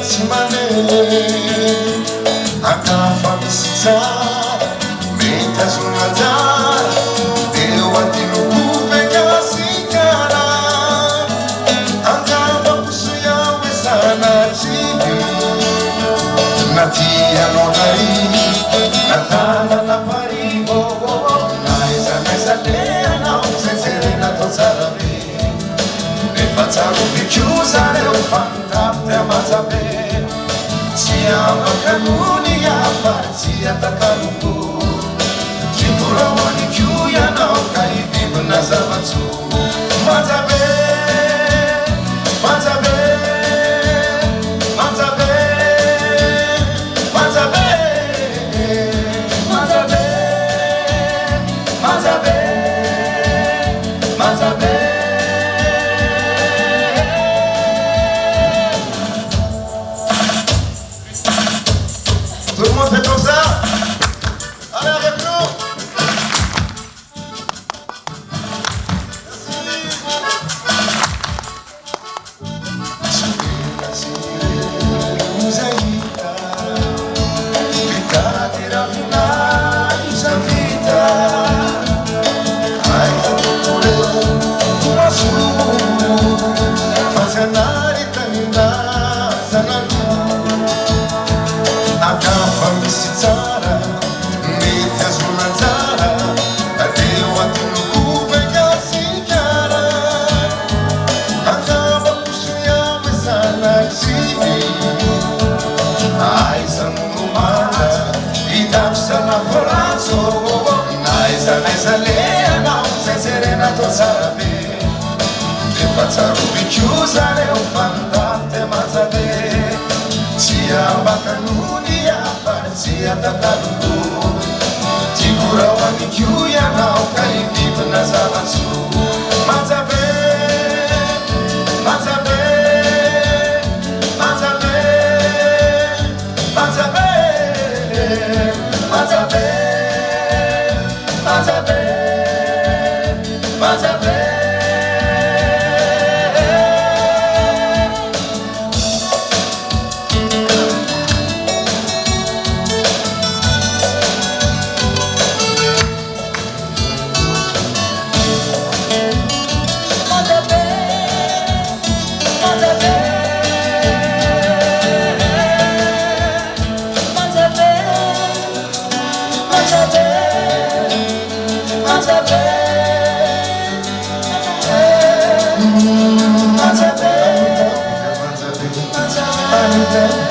Simane Akafamisita Metazunazara Ewatinukuve Kasikara Angaba Kusuya Wesana Chini Natia Nonari Natana Naparibo Naisa Naisa Dena Serena Tozarabe Nefataru Pichusa Leofanta Temazabe Siama kanuni ya farsi atakaluku Chifura wani kyuya na ukaivibu na zabatu Mazabe, mazabe, mazabe, mazabe, mazabe, mazabe, mazabe Tout le monde fait comme ça? Allez avec nous! Akafamisitara Metazunazara Adewatinukuve Kasikara Akaba Kusuya Mesana Chini Aiza Munumata Idapsana Foranzo Naisa Naisa Lena Serena Tozarabe Nefataru Bichusa Leofanta Temazabe Siamba kanuni ya farsi atakaluku Chikura wani kyuya na ukaivibu na zabatsu Mazabe, mazabe, mazabe, mazabe, mazabe, mazabe, mazabe Mazabe,